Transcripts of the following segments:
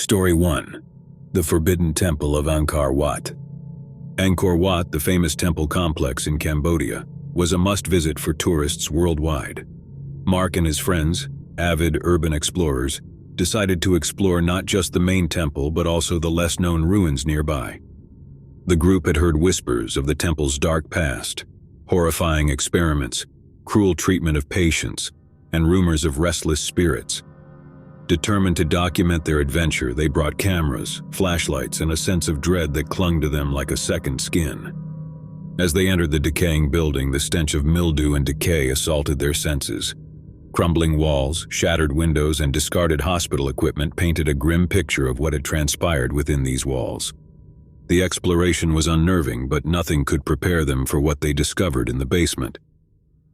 Story 1. The Forbidden Temple of Angkor Wat. Angkor Wat, the famous temple complex in Cambodia, was a must-visit for tourists worldwide. Mark and his friends, avid urban explorers, decided to explore not just the main temple but also the less-known ruins nearby. The group had heard whispers of the temple's dark past, horrifying experiments, cruel treatment of patients, and rumors of restless spirits. Determined to document their adventure, they brought cameras, flashlights, and a sense of dread that clung to them like a second skin. As they entered the decaying building, the stench of mildew and decay assaulted their senses. Crumbling walls, shattered windows, and discarded hospital equipment painted a grim picture of what had transpired within these walls. The exploration was unnerving, but nothing could prepare them for what they discovered in the basement.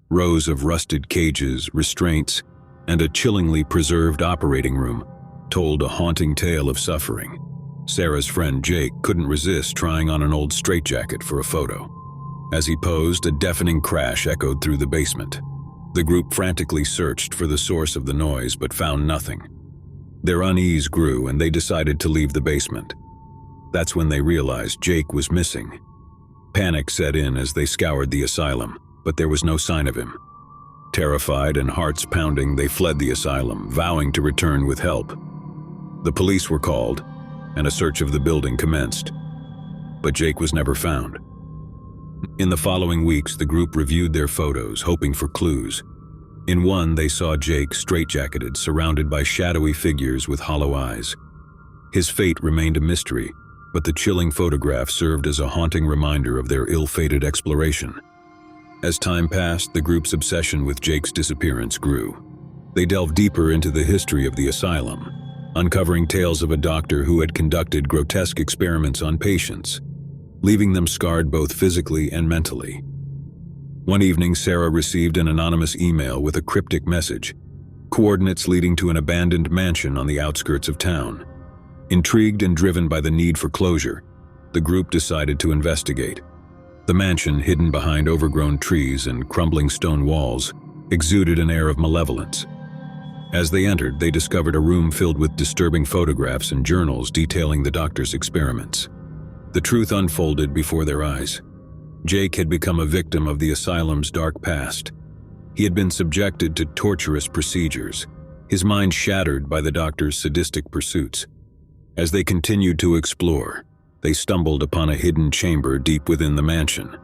Rows of rusted cages, restraints, and a chillingly preserved operating room told a haunting tale of suffering. Sarah's friend Jake couldn't resist trying on an old straitjacket for a photo. As he posed, a deafening crash echoed through the basement. The group frantically searched for the source of the noise but found nothing. Their unease grew and they decided to leave the basement. That's when they realized Jake was missing. Panic set in as they scoured the asylum, but there was no sign of him. Terrified and hearts pounding, they fled the asylum, vowing to return with help. The police were called, and a search of the building commenced. But Jake was never found. In the following weeks, the group reviewed their photos, hoping for clues. In one, they saw Jake straitjacketed, surrounded by shadowy figures with hollow eyes. His fate remained a mystery, but the chilling photograph served as a haunting reminder of their ill-fated exploration. As time passed, the group's obsession with Jake's disappearance grew. They delved deeper into the history of the asylum, uncovering tales of a doctor who had conducted grotesque experiments on patients, leaving them scarred both physically and mentally. One evening, Sarah received an anonymous email with a cryptic message, coordinates leading to an abandoned mansion on the outskirts of town. Intrigued and driven by the need for closure, the group decided to investigate. The mansion, hidden behind overgrown trees and crumbling stone walls, exuded an air of malevolence. As they entered, they discovered a room filled with disturbing photographs and journals detailing the doctor's experiments. The truth unfolded before their eyes. Jake had become a victim of the asylum's dark past. He had been subjected to torturous procedures, his mind shattered by the doctor's sadistic pursuits. As they continued to explore, they stumbled upon a hidden chamber deep within the mansion.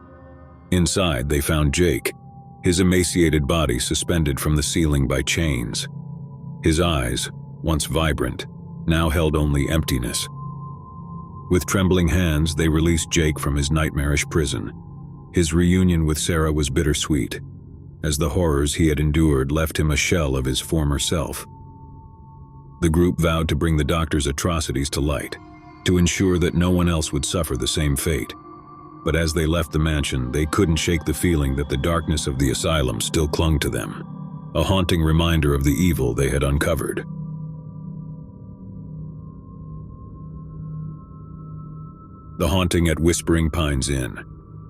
Inside, they found Jake, his emaciated body suspended from the ceiling by chains. His eyes, once vibrant, now held only emptiness. With trembling hands, they released Jake from his nightmarish prison. His reunion with Sarah was bittersweet, as the horrors he had endured left him a shell of his former self. The group vowed to bring the doctor's atrocities to light, to ensure that no one else would suffer the same fate. But as they left the mansion, they couldn't shake the feeling that the darkness of the asylum still clung to them, a haunting reminder of the evil they had uncovered. The Haunting at Whispering Pines Inn.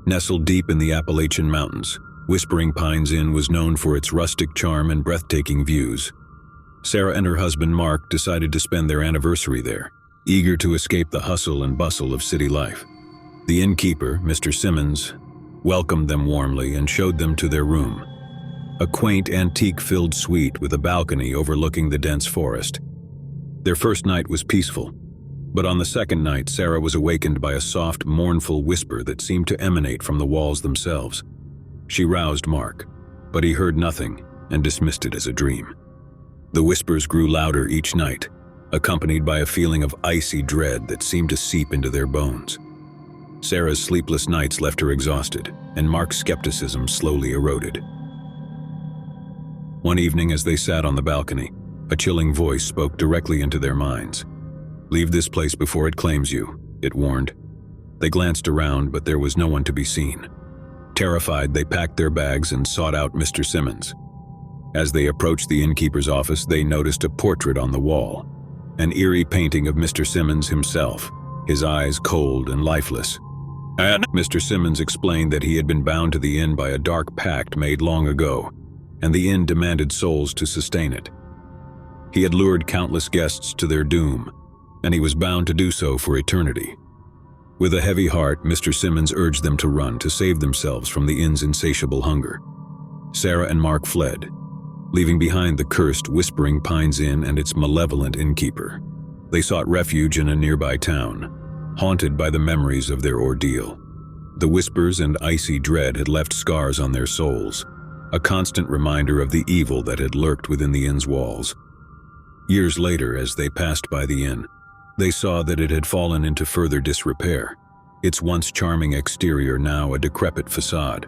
Nestled deep in the Appalachian Mountains, Whispering Pines Inn was known for its rustic charm and breathtaking views. Sarah and her husband Mark decided to spend their anniversary there, eager to escape the hustle and bustle of city life. The innkeeper, Mr. Simmons, welcomed them warmly and showed them to their room, a quaint antique-filled suite with a balcony overlooking the dense forest. Their first night was peaceful, but on the second night, Sarah was awakened by a soft, mournful whisper that seemed to emanate from the walls themselves. She roused Mark, but he heard nothing and dismissed it as a dream. The whispers grew louder each night, accompanied by a feeling of icy dread that seemed to seep into their bones. Sarah's sleepless nights left her exhausted, and Mark's skepticism slowly eroded. One evening, as they sat on the balcony, a chilling voice spoke directly into their minds. "Leave this place before it claims you," it warned. They glanced around, but there was no one to be seen. Terrified, they packed their bags and sought out Mr. Simmons. As they approached the innkeeper's office, they noticed a portrait on the wall, an eerie painting of Mr. Simmons himself, his eyes cold and lifeless. And Mr. Simmons explained that he had been bound to the inn by a dark pact made long ago, and the inn demanded souls to sustain it. He had lured countless guests to their doom, and he was bound to do so for eternity. With a heavy heart, Mr. Simmons urged them to run to save themselves from the inn's insatiable hunger. Sarah and Mark fled, leaving behind the cursed Whispering Pines Inn and its malevolent innkeeper. They sought refuge in a nearby town, haunted by the memories of their ordeal. The whispers and icy dread had left scars on their souls, a constant reminder of the evil that had lurked within the inn's walls. Years later, as they passed by the inn, they saw that it had fallen into further disrepair, its once charming exterior now a decrepit facade.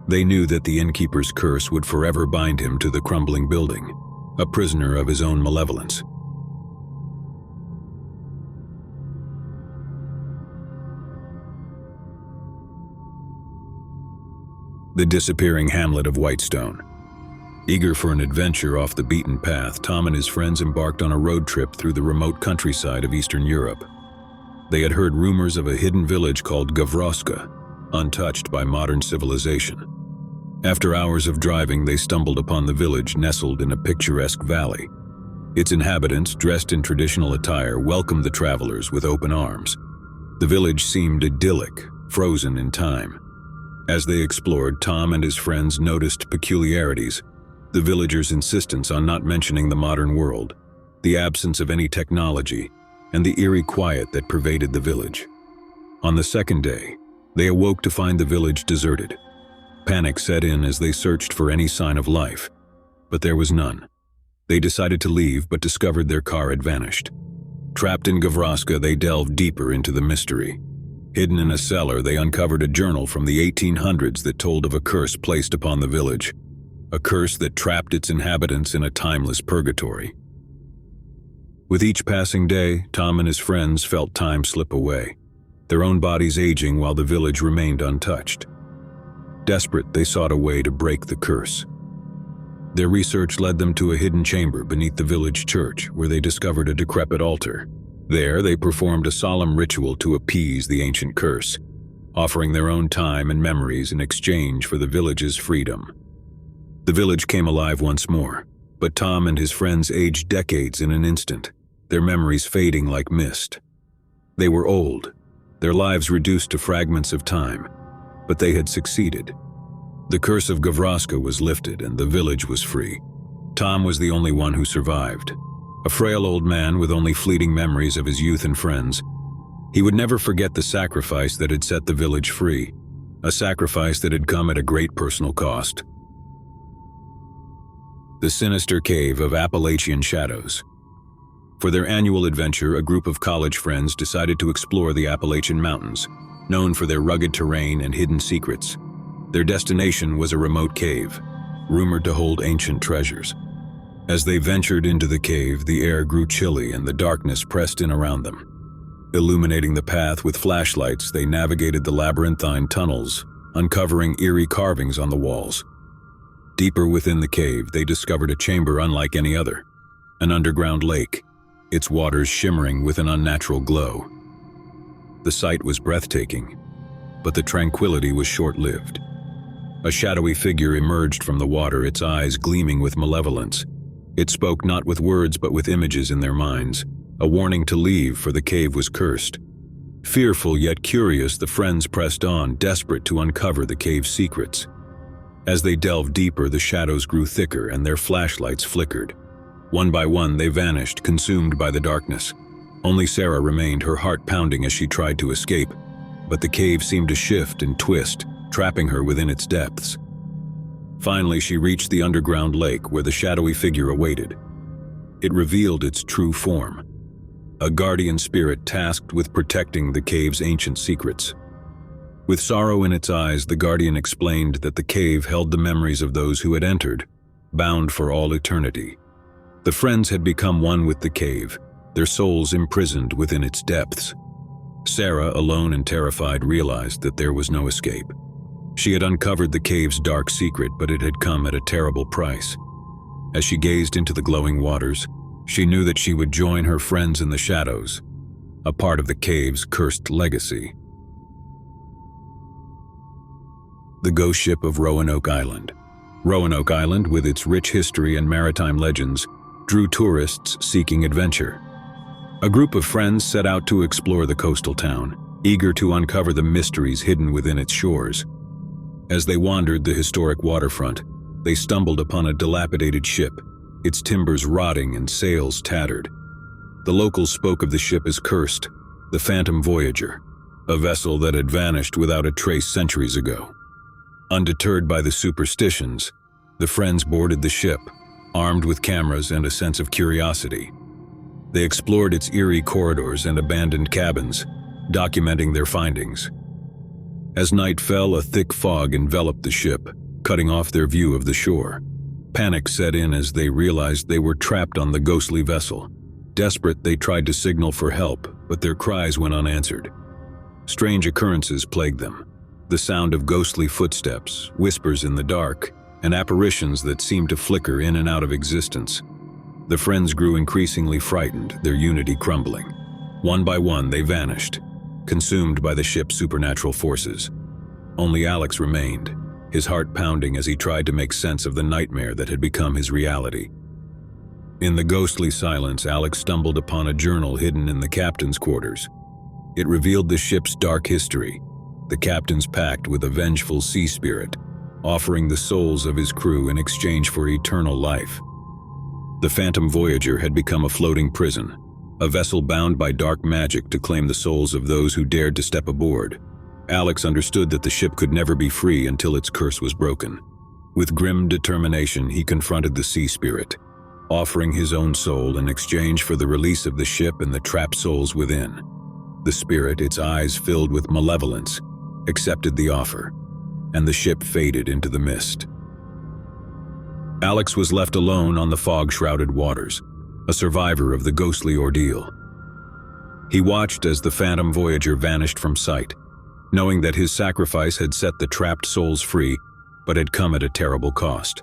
They knew that the innkeeper's curse would forever bind him to the crumbling building, a prisoner of his own malevolence. The disappearing hamlet of Whitestone. Eager for an adventure off the beaten path, Tom and his friends embarked on a road trip through the remote countryside of Eastern Europe. They had heard rumors of a hidden village called Gavroska, untouched by modern civilization. After hours of driving, they stumbled upon the village nestled in a picturesque valley. Its inhabitants, dressed in traditional attire, welcomed the travelers with open arms. The village seemed idyllic, frozen in time. As they explored, Tom and his friends noticed peculiarities: the villagers' insistence on not mentioning the modern world, the absence of any technology, and the eerie quiet that pervaded the village. On the second day, they awoke to find the village deserted. Panic set in as they searched for any sign of life, but there was none. They decided to leave, but discovered their car had vanished. Trapped in Gavroska, they delved deeper into the mystery. Hidden in a cellar, they uncovered a journal from the 1800s that told of a curse placed upon the village, a curse that trapped its inhabitants in a timeless purgatory. With each passing day, Tom and his friends felt time slip away, their own bodies aging while the village remained untouched. Desperate, they sought a way to break the curse. Their research led them to a hidden chamber beneath the village church, where they discovered a decrepit altar. There, they performed a solemn ritual to appease the ancient curse, offering their own time and memories in exchange for the village's freedom. The village came alive once more, but Tom and his friends aged decades in an instant, their memories fading like mist. They were old, their lives reduced to fragments of time, but they had succeeded. The curse of Gavroska was lifted and the village was free. Tom was the only one who survived. A frail old man with only fleeting memories of his youth and friends. He would never forget the sacrifice that had set the village free, a sacrifice that had come at a great personal cost. The sinister cave of Appalachian Shadows. For their annual adventure, a group of college friends decided to explore the Appalachian Mountains, known for their rugged terrain and hidden secrets. Their destination was a remote cave, rumored to hold ancient treasures. As they ventured into the cave, the air grew chilly and the darkness pressed in around them. Illuminating the path with flashlights, they navigated the labyrinthine tunnels, uncovering eerie carvings on the walls. Deeper within the cave, they discovered a chamber unlike any other, an underground lake, its waters shimmering with an unnatural glow. The sight was breathtaking, but the tranquility was short-lived. A shadowy figure emerged from the water, its eyes gleaming with malevolence. It spoke not with words but with images in their minds, a warning to leave, for the cave was cursed. Fearful yet curious, the friends pressed on, desperate to uncover the cave's secrets. As they delved deeper, the shadows grew thicker and their flashlights flickered. One by one, they vanished, consumed by the darkness. Only Sarah remained, her heart pounding as she tried to escape, but the cave seemed to shift and twist, trapping her within its depths. Finally, she reached the underground lake where the shadowy figure awaited. It revealed its true form, a guardian spirit tasked with protecting the cave's ancient secrets. With sorrow in its eyes, the guardian explained that the cave held the memories of those who had entered, bound for all eternity. The friends had become one with the cave, their souls imprisoned within its depths. Sarah, alone and terrified, realized that there was no escape. She had uncovered the cave's dark secret, but it had come at a terrible price. As she gazed into the glowing waters, she knew that she would join her friends in the shadows, a part of the cave's cursed legacy. The ghost ship of Roanoke Island. Roanoke Island, with its rich history and maritime legends, drew tourists seeking adventure. A group of friends set out to explore the coastal town, eager to uncover the mysteries hidden within its shores. As they wandered the historic waterfront, they stumbled upon a dilapidated ship, its timbers rotting and sails tattered. The locals spoke of the ship as cursed, the Phantom Voyager, a vessel that had vanished without a trace centuries ago. Undeterred by the superstitions, the friends boarded the ship, armed with cameras and a sense of curiosity. They explored its eerie corridors and abandoned cabins, documenting their findings. As night fell, a thick fog enveloped the ship, cutting off their view of the shore. Panic set in as they realized they were trapped on the ghostly vessel. Desperate, they tried to signal for help, but their cries went unanswered. Strange occurrences plagued them. The sound of ghostly footsteps, whispers in the dark, and apparitions that seemed to flicker in and out of existence. The friends grew increasingly frightened, their unity crumbling. One by one, they vanished, consumed by the ship's supernatural forces. Only Alex remained, his heart pounding as he tried to make sense of the nightmare that had become his reality. In the ghostly silence, Alex stumbled upon a journal hidden in the captain's quarters. It revealed the ship's dark history, the captain's pact with a vengeful sea spirit, offering the souls of his crew in exchange for eternal life. The Phantom Voyager had become a floating prison, a vessel bound by dark magic to claim the souls of those who dared to step aboard. Alex understood that the ship could never be free until its curse was broken. With grim determination, he confronted the sea spirit, offering his own soul in exchange for the release of the ship and the trapped souls within. The spirit, its eyes filled with malevolence, accepted the offer, and the ship faded into the mist. Alex was left alone on the fog-shrouded waters, a survivor of the ghostly ordeal. He watched as the Phantom Voyager vanished from sight, knowing that his sacrifice had set the trapped souls free, but had come at a terrible cost.